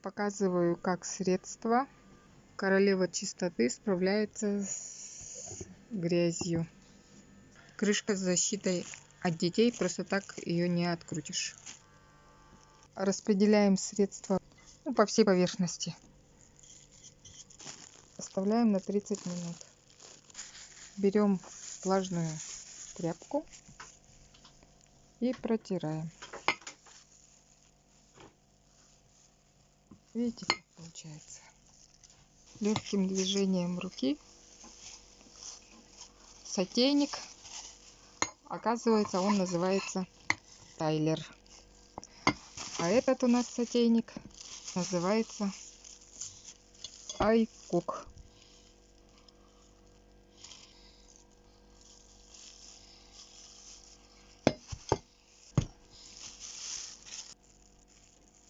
Показываю, как средство Королева чистоты справляется с грязью. Крышка с защитой от детей, просто так ее не открутишь. Распределяем средство по всей поверхности. Оставляем на 30 минут. Берем влажную тряпку и протираем. Видите, как получается? Легким движением руки. Сотейник. Оказывается, он называется Тайлер. А этот у нас сотейник называется iCook.